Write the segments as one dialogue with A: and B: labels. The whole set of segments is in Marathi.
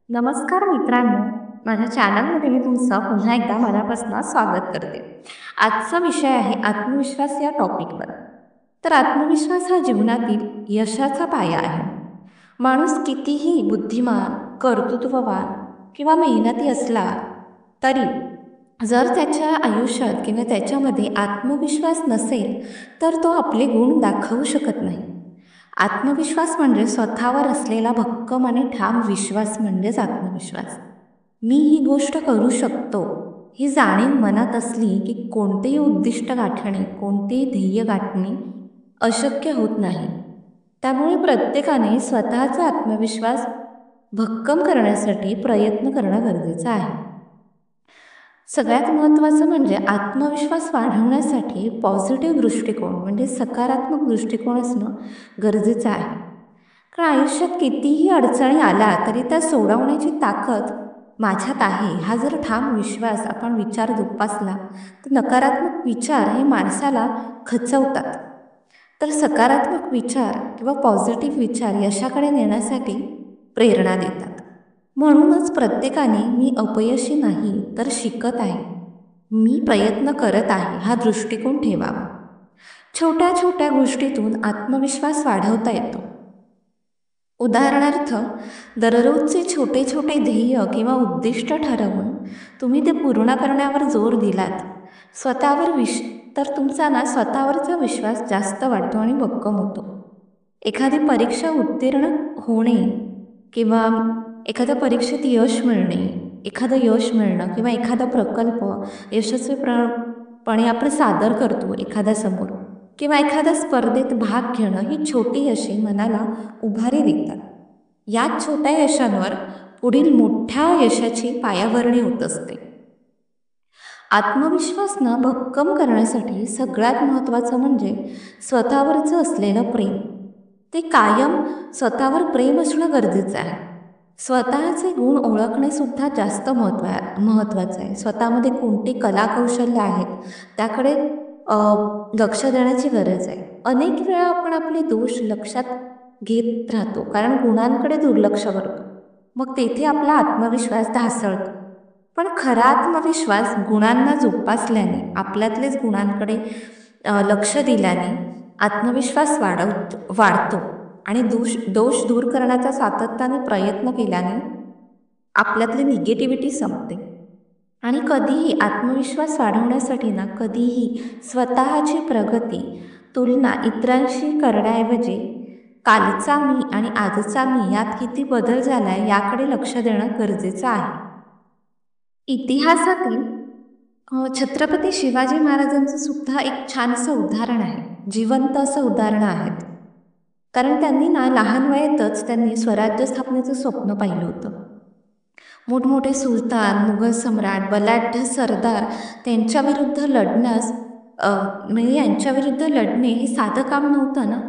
A: नमस्कार मित्रांनो, माझ्या चॅनलमध्ये मी तुमचं पुन्हा एकदा मनापासून स्वागत करते. आजचा विषय आहे आत्मविश्वास या टॉपिकवर. तर आत्मविश्वास हा जीवनातील यशाचा पाया आहे. माणूस कितीही बुद्धिमान, कर्तृत्ववान किंवा मेहनती असला तरी जर त्याच्या आयुष्यात किंवा त्याच्यामध्ये आत्मविश्वास नसेल तर तो आपले गुण दाखवू शकत नाही. आत्मविश्वास म्हणजे स्वतःवर असलेला भक्कम आणि ठाम विश्वास म्हणजेच आत्मविश्वास. मी ही गोष्ट करू शकतो ही जाणीव मनात असली की कोणतेही उद्दिष्ट गाठणे, कोणतेही ध्येय गाठणे अशक्य होत नाही. त्यामुळे प्रत्येकाने स्वतःचा आत्मविश्वास भक्कम करण्यासाठी प्रयत्न करणं गरजेचं आहे. सगळ्यात महत्त्वाचं म्हणजे आत्मविश्वास वाढवण्यासाठी पॉझिटिव्ह दृष्टिकोन म्हणजे सकारात्मक दृष्टिकोन असणं गरजेचं आहे. कारण आयुष्यात कितीही अडचणी आल्या तरी त्या सोडवण्याची ताकद माझ्यात आहे हा जर ठाम विश्वास आपण विचार जोपासला तर नकारात्मक विचार हे माणसाला खचवतात. तर सकारात्मक विचार किंवा पॉझिटिव्ह विचार यशाकडे नेण्यासाठी प्रेरणा देतात. म्हणूनच प्रत्येकाने मी अपयशी नाही तर शिकत आहे, मी प्रयत्न करत आहे हा दृष्टिकोन ठेवावा. छोट्या छोट्या गोष्टीतून आत्मविश्वास वाढवता येतो. उदाहरणार्थ, दररोजचे छोटे छोटे ध्येय किंवा उद्दिष्ट ठरवून तुम्ही ते पूर्ण करण्यावर जोर दिलात स्वतःवर तर तुमचा स्वतःवरचा विश्वास जास्त वाढतो आणि भक्कम होतो. एखादी परीक्षा उत्तीर्ण होणे किंवा एखाद्या परीक्षेत एखादं यश मिळणं किंवा एखादा प्रकल्प यशस्वीपणे आपण सादर करतो एखाद्यासमोर किंवा एखाद्या स्पर्धेत भाग घेणं ही छोटी यशे मनाला उभारी देतात. या छोट्या यशांवर पुढील मोठ्या यशाची पायाभरणी होत असते. आत्मविश्वास भक्कम करण्यासाठी सगळ्यात महत्त्वाचं म्हणजे स्वतःवरचं असलेलं प्रेम. ते कायम स्वतःवर प्रेम असणं गरजेचं आहे. स्वतःचे गुण ओळखणे सुद्धा जास्त महत्त्वाचं आहे. स्वतःमध्ये कोणती कलाकौशल्य आहेत त्याकडे लक्ष देण्याची गरज आहे. अनेक वेळा आपण आपले दोष लक्षात घेत राहतो कारण गुणांकडे दुर्लक्ष करतो. मग तेथे आपला आत्मविश्वास ढासळतो. पण खरा आत्मविश्वास गुणांना जोपासल्याने, आपल्यातलेच गुणांकडे लक्ष दिल्याने आत्मविश्वास वाढतो आणि दोष दूर करण्याचा सातत्याने प्रयत्न केल्याने आपल्यातली निगेटिव्हिटी संपते. आणि कधीही आत्मविश्वास वाढवण्यासाठी कधीही स्वतःची प्रगती तुलना इतरांशी करण्याऐवजी कालचा मी आणि आजचा मी यात किती बदल झालाय याकडे लक्ष देणं गरजेचं आहे. इतिहासातील छत्रपती शिवाजी महाराजांचं सुद्धा एक छानसं उदाहरण आहे, जिवंत असं उदाहरण आहेत. कारण त्यांनी लहान वयातच त्यांनी स्वराज्य स्थापनेचं स्वप्न पाहिलं होतं. मोठमोठे सुलतान, मुघल सम्राट, बलाढ्य सरदार त्यांच्याविरुद्ध लढण्यास म्हणजे यांच्याविरुद्ध लढणे हे साधं काम नव्हतं ना.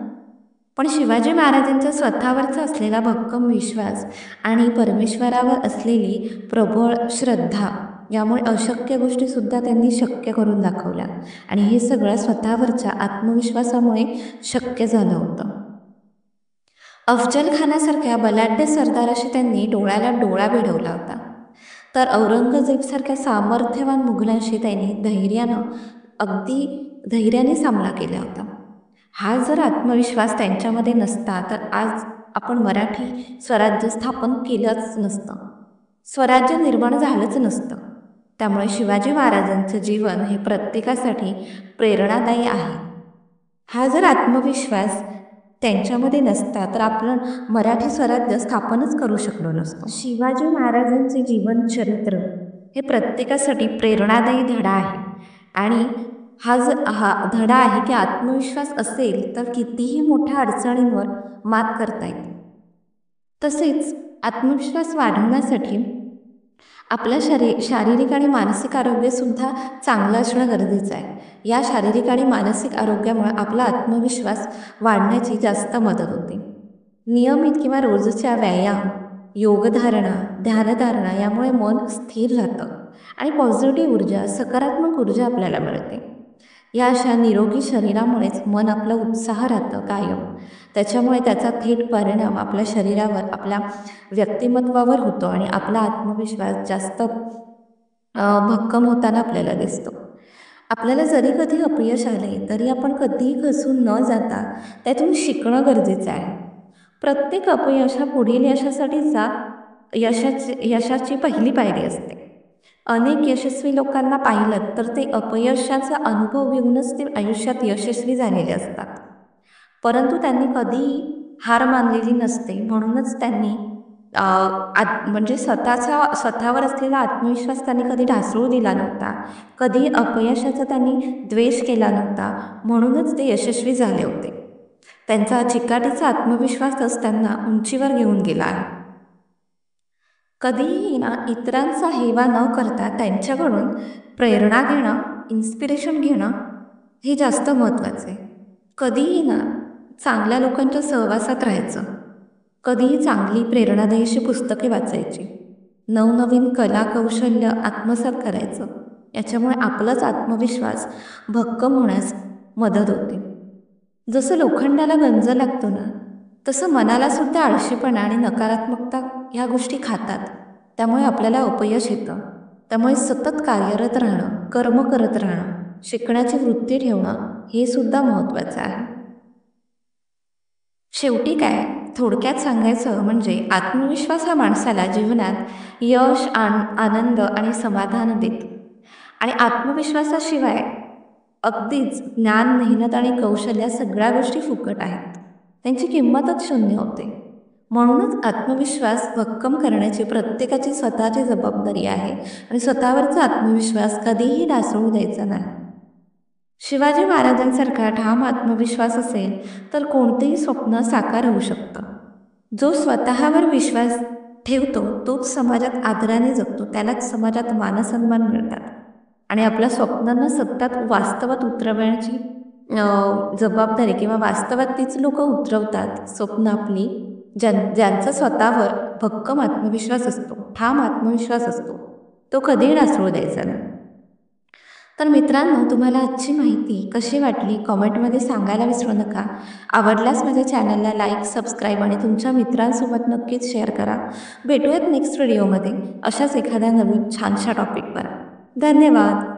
A: पण शिवाजी महाराजांचा स्वतःवरचा असलेला भक्कम विश्वास आणि परमेश्वरावर असलेली प्रबळ श्रद्धा यामुळे अशक्य गोष्टीसुद्धा त्यांनी शक्य करून दाखवल्या आणि हे सगळं स्वतःवरच्या आत्मविश्वासामुळे शक्य झालं होतं. अफजल खानासारख्या बलाढ्य सरदाराशी त्यांनी डोळ्याला डोळा भिडवला होता. तर औरंगजेबसारख्या सामर्थ्यवान मुघलांशी त्यांनी अगदी धैर्याने सामना केला होता. हा जर आत्मविश्वास त्यांच्यामध्ये नसता तर आज आपण मराठी स्वराज्य स्थापन केलंच नसतं, स्वराज्य निर्माण झालंच नसतं. त्यामुळे शिवाजी महाराजांचं जीवन हे प्रत्येकासाठी प्रेरणादायी आहे. हा जर आत्मविश्वास त्यांच्यामध्ये नसता तर आपण मराठी स्वराज्य स्थापनच करू शकलो नसतो. शिवाजी महाराजांचे जीवन चरित्र हे प्रत्येकासाठी प्रेरणादायी धडा आहे आणि हा धडा आहे की आत्मविश्वास असेल तर कितीही मोठ्या अडचणींवर मात करता येते. तसेच आत्मविश्वास वाढवण्यासाठी आपलं शारीरिक आणि मानसिक आरोग्यसुद्धा चांगलं असणं गरजेचं आहे. या शारीरिक आणि मानसिक आरोग्यामुळे आपला आत्मविश्वास वाढण्याची जास्त मदत होते. नियमित किंवा रोजच्या व्यायाम, योगधारणा, ध्यानधारणा यामुळे मन स्थिर राहतं आणि पॉझिटिव्ह ऊर्जा, सकारात्मक ऊर्जा आपल्याला मिळते. या अशा निरोगी शरीरामुळेच मन आपलं उत्साह राहतं कायम. त्याच्यामुळे त्याचा थेट परिणाम आपल्या शरीरावर, आपल्या व्यक्तिमत्त्वावर होतो आणि आपला आत्मविश्वास जास्त भक्कम होताना आपल्याला दिसतो. आपल्याला जरी कधी अपयश आले, तरी आपण कधीही खचून न जाता त्यातून शिकणं गरजेचं आहे. प्रत्येक अपयश हा पुढील यशासाठीचा यशाची पहिली पायरी असते. अनेक यशस्वी लोकांना पाहिलं तर ते अपयशाचा अनुभव घेऊनच ते आयुष्यात यशस्वी झालेले असतात. परंतु त्यांनी कधीही हार मानलेली नसते. म्हणूनच त्यांनी म्हणजे स्वतःवर असलेला आत्मविश्वास त्यांनी कधी ढासळू दिला नव्हता. कधी अपयशाचा त्यांनी द्वेष केला नव्हता. म्हणूनच ते यशस्वी झाले होते. त्यांचा चिकाटीचा आत्मविश्वासच त्यांना उंचीवर घेऊन गेला आहे. कधीही ना इतरांचा हेवा न करता त्यांच्याकडून प्रेरणा घेणं, इन्स्पिरेशन घेणं हे जास्त महत्त्वाचं आहे. कधीही ना चांगल्या लोकांच्या सहवासात राहायचं. कधीही चांगली प्रेरणादायी अशी पुस्तके वाचायची. नवनवीन कला कौशल्य आत्मसात करायचं. याच्यामुळे आपलाच आत्मविश्वास भक्कम होण्यास मदत होते. जसं लोखंडाला गंज लागतो ना, तसं मनालासुद्धा आळशीपणा आणि नकारात्मकता ह्या गोष्टी खातात. त्यामुळे आपल्याला अपयश येतं. त्यामुळे सतत कार्यरत राहणं, कर्म करत राहणं, शिकण्याची वृत्ती ठेवणं हे सुद्धा महत्त्वाचं आहे. शेवटी काय, थोडक्यात सांगायचं म्हणजे आत्मविश्वास हा माणसाला जीवनात यश, आनंद आणि समाधान देतो. आणि आत्मविश्वासाशिवाय अगदीच ज्ञान, मेहनत आणि कौशल्य सगळ्या गोष्टी फुकट आहेत. त्यांची किंमतच शून्य होते. म्हणूनच आत्मविश्वास भक्कम करण्याची प्रत्येकाची स्वतःची जबाबदारी आहे आणि स्वतःवरचा आत्मविश्वास कधीही ढासळू द्यायचा नाही. शिवाजी महाराजांसारखा ठाम आत्मविश्वास असेल तर कोणतेही स्वप्न साकार होऊ शकतं. जो स्वतःवर विश्वास ठेवतो तोच समाजात आदराने जगतो. त्यालाच समाजात मानसन्मान मिळतात. आणि आपल्या स्वप्नांना सतत वास्तवात उतरवण्याची जबाबदारी किंवा वास्तवात तीच लोक उतरवतात स्वप्न आपली, ज्यांचा स्वतःवर भक्कम आत्मविश्वास असतो, ठाम आत्मविश्वास असतो, तो कधीही ढासळू द्यायचा नाही. तर मित्रांनो, तुम्हाला आजची माहिती कशी वाटली कॉमेंटमध्ये सांगायला विसरू नका. आवडल्यास माझ्या चॅनलला लाईक, सबस्क्राईब आणि तुमच्या मित्रांसोबत नक्कीच शेअर करा. भेटूयात नेक्स्ट व्हिडिओमध्ये अशाच एखाद्या नवीन छानशा टॉपिकवर. धन्यवाद.